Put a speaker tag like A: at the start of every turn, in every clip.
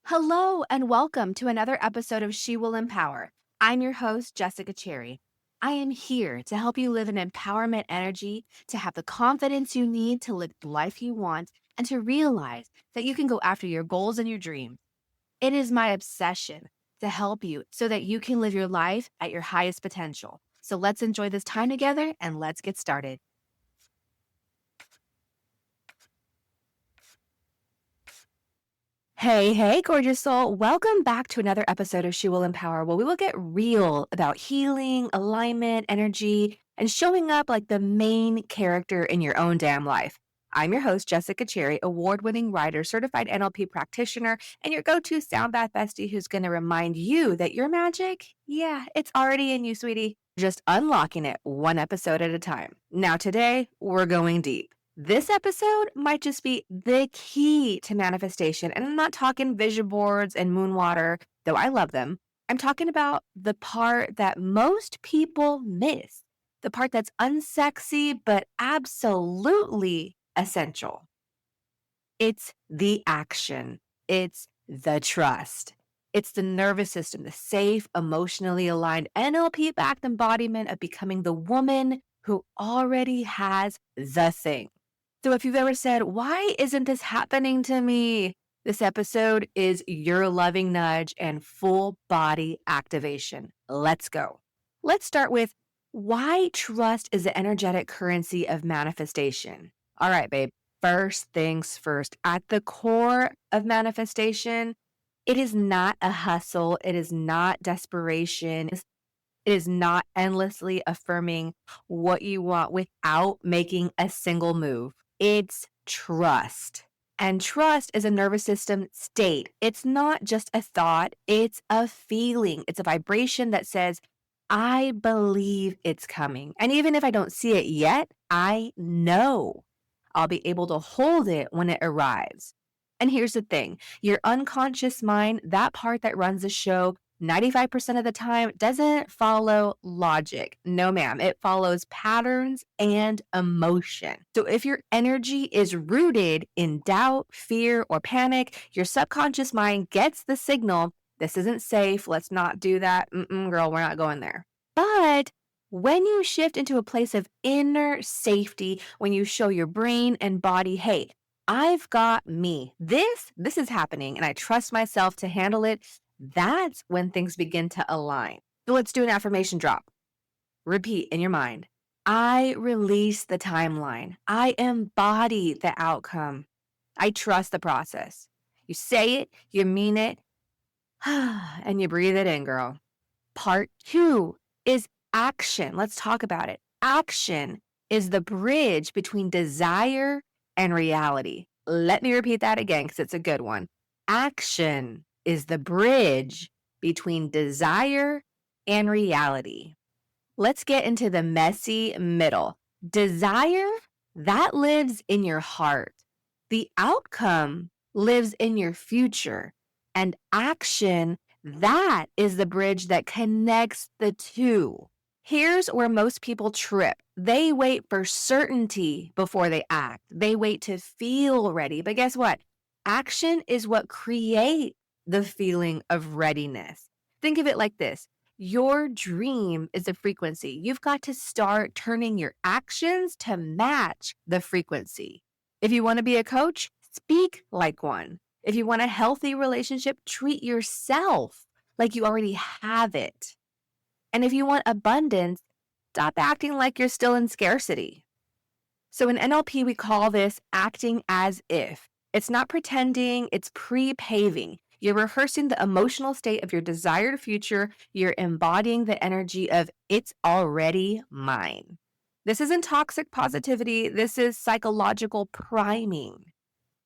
A: Hello, and welcome to another episode of She Will Empower. I'm your host, Jessica Cherry. I am here to help you live an empowerment energy, to have the confidence you need to live the life you want, and to realize that you can go after your goals and your dreams. It is my obsession to help you so that you can live your life at your highest potential. So let's enjoy this time together and let's get started. Hey, gorgeous soul. Welcome back to another episode of She Will Empower, where we will get real about healing, alignment, energy, and showing up like the main character in your own damn life. I'm your host, Jessica Cherry, award-winning writer, certified NLP practitioner, and your go-to sound bath bestie who's going to remind you that your magic, it's already in you, sweetie. Just unlocking it one episode at a time. Now today, we're going deep. This episode might just be the key to manifestation. And I'm not talking vision boards and moon water, though I love them. I'm talking about the part that most people miss, the part that's unsexy, but absolutely essential. It's the action. It's the trust. It's the nervous system, the safe, emotionally aligned, NLP-backed embodiment of becoming the woman who already has the thing. So if you've ever said, why isn't this happening to me? This episode is your loving nudge and full body activation. Let's go. Let's start with why trust is the energetic currency of manifestation. All right, babe. First things first. At the core of manifestation, it is not a hustle. It is not desperation. It is not endlessly affirming what you want without making a single move. It's trust. And trust is a nervous system state. It's not just a thought, it's a feeling. It's a vibration that says, I believe it's coming. And even if I don't see it yet, I know I'll be able to hold it when it arrives. And here's the thing, your unconscious mind, that part that runs the show, 95% of the time doesn't follow logic. No, ma'am. It follows patterns and emotion. So if your energy is rooted in doubt, fear, or panic, your subconscious mind gets the signal, this isn't safe. Let's not do that. Girl, we're not going there. But when you shift into a place of inner safety, when you show your brain and body, hey, I've got me. This is happening and I trust myself to handle it. That's when things begin to align. So let's do an affirmation drop. Repeat in your mind. I release the timeline. I embody the outcome. I trust the process. You say it, you mean it, and you breathe it in, girl. Part 2 is action. Let's talk about it. Action is the bridge between desire and reality. Let me repeat that again because it's a good one. Action is the bridge between desire and reality. Let's get into the messy middle. Desire, that lives in your heart. The outcome lives in your future. And action, that is the bridge that connects the two. Here's where most people trip. They wait for certainty before they act. They wait to feel ready. But guess what? Action is what creates the feeling of readiness. Think of it like this. Your dream is a frequency. You've got to start turning your actions to match the frequency. If you want to be a coach, speak like one. If you want a healthy relationship, treat yourself like you already have it. And if you want abundance, stop acting like you're still in scarcity. So in NLP, we call this acting as if. It's not pretending, it's pre-paving. You're rehearsing the emotional state of your desired future. You're embodying the energy of it's already mine. This isn't toxic positivity. This is psychological priming.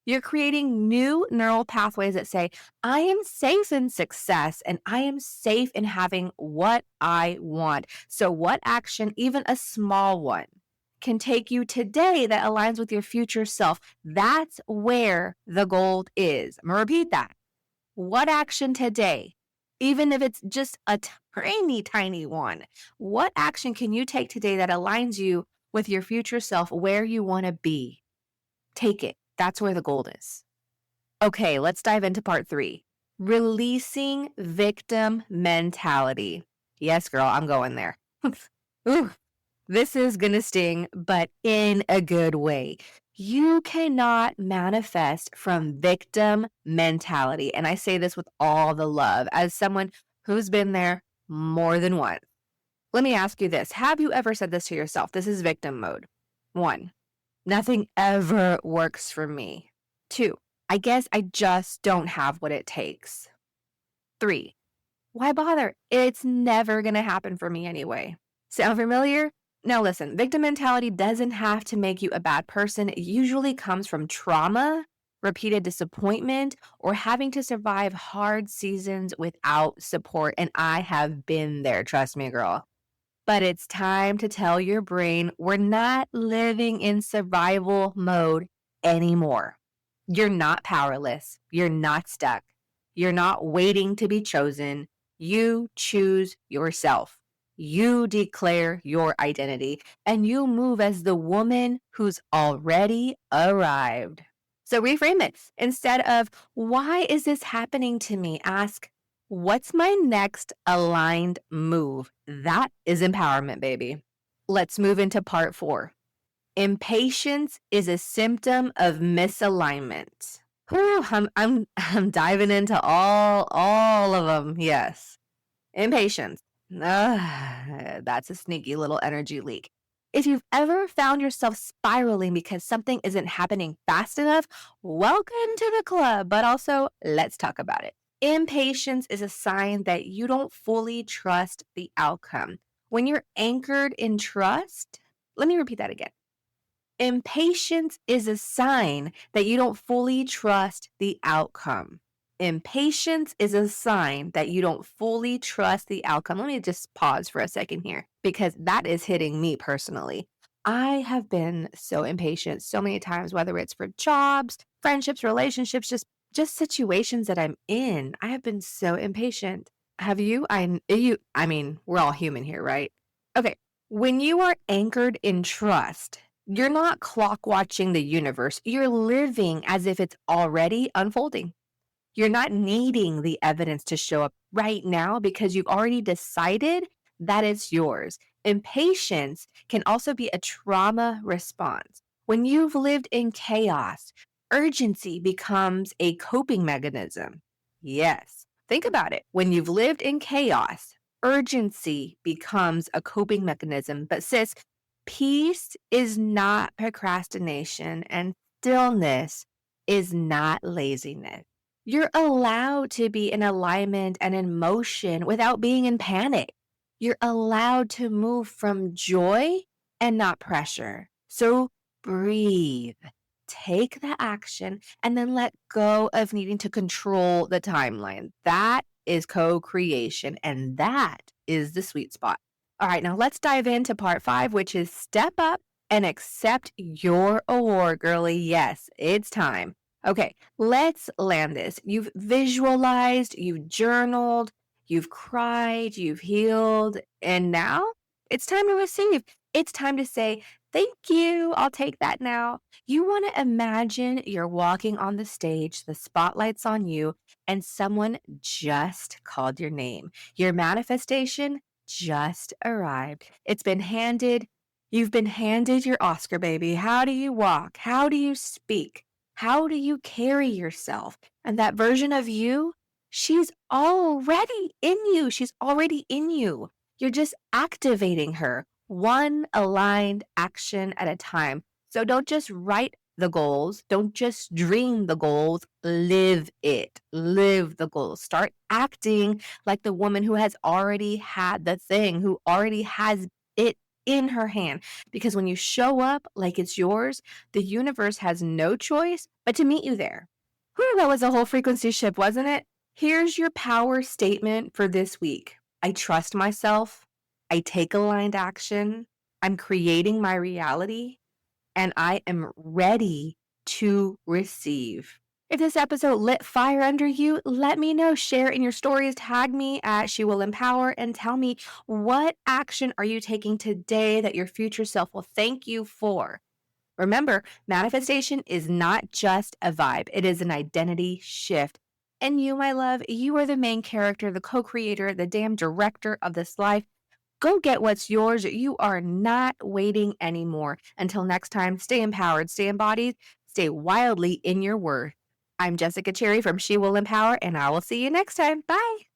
A: You're creating new neural pathways that say, I am safe in success and I am safe in having what I want. So what action, even a small one, can take you today that aligns with your future self? That's where the gold is. I'm gonna repeat that. What action today, even if it's just a tiny one, what action can you take today that aligns you with your future self, where you want to be? Take it. That's where the gold is. Okay, let's dive into part 3. Releasing victim mentality. Yes, girl, I'm going there. Ooh, this is going to sting, but in a good way. You cannot manifest from victim mentality. And I say this with all the love as someone who's been there more than once. Let me ask you this. Have you ever said this to yourself? This is victim mode. 1, nothing ever works for me. 2, I guess I just don't have what it takes. 3, why bother? It's never going to happen for me anyway. Sound familiar? Now listen, victim mentality doesn't have to make you a bad person. It usually comes from trauma, repeated disappointment, or having to survive hard seasons without support. And I have been there, trust me, girl. But it's time to tell your brain we're not living in survival mode anymore. You're not powerless. You're not stuck. You're not waiting to be chosen. You choose yourself. You declare your identity and you move as the woman who's already arrived. So reframe it. Instead of, why is this happening to me? Ask, what's my next aligned move? That is empowerment, baby. Let's move into part 4. Impatience is a symptom of misalignment. Whew, I'm diving into all of them. Yes. Impatience. That's a sneaky little energy leak. If you've ever found yourself spiraling because something isn't happening fast enough, welcome to the club, but also let's talk about it. Impatience is a sign that you don't fully trust the outcome. When you're anchored in trust, let me repeat that again. Impatience is a sign that you don't fully trust the outcome. Impatience is a sign that you don't fully trust the outcome. Let me just pause for a second here because that is hitting me personally. I have been so impatient so many times, whether it's for jobs, friendships, relationships, just situations that I'm in. I have been so impatient. Have you? I mean, we're all human here, right? Okay. When you are anchored in trust, you're not clock watching the universe. You're living as if it's already unfolding. You're not needing the evidence to show up right now because you've already decided that it's yours. Impatience can also be a trauma response. When you've lived in chaos, urgency becomes a coping mechanism. Yes, think about it. When you've lived in chaos, urgency becomes a coping mechanism. But sis, peace is not procrastination and stillness is not laziness. You're allowed to be in alignment and in motion without being in panic. You're allowed to move from joy and not pressure. So breathe, take the action, and then let go of needing to control the timeline. That is co-creation, and that is the sweet spot. All right, now let's dive into part 5, which is step up and accept your award, girly. Yes, it's time. Okay, let's land this. You've visualized, you've journaled, you've cried, you've healed, and now it's time to receive. It's time to say, thank you, I'll take that now. You want to imagine you're walking on the stage, the spotlight's on you, and someone just called your name. Your manifestation just arrived. It's been handed. You've been handed your Oscar, baby. How do you walk? How do you speak? How do you carry yourself? And that version of you, she's already in you. She's already in you. You're just activating her one aligned action at a time. So don't just write the goals. Don't just dream the goals. Live it. Live the goals. Start acting like the woman who has already had the thing, who already has it in her hand. Because when you show up like it's yours, the universe has no choice but to meet you there. Whew, that was a whole frequency shift, wasn't it? Here's your power statement for this week. I trust myself. I take aligned action. I'm creating my reality. And I am ready to receive. If this episode lit fire under you, let me know. Share in your stories. Tag me at She Will Empower and tell me, what action are you taking today that your future self will thank you for? Remember, manifestation is not just a vibe. It is an identity shift. And you, my love, you are the main character, the co creator, the damn director of this life. Go get what's yours. You are not waiting anymore. Until next time, stay empowered, stay embodied, stay wildly in your worth. I'm Jessica Cherry from She Will Empower, and I will see you next time. Bye.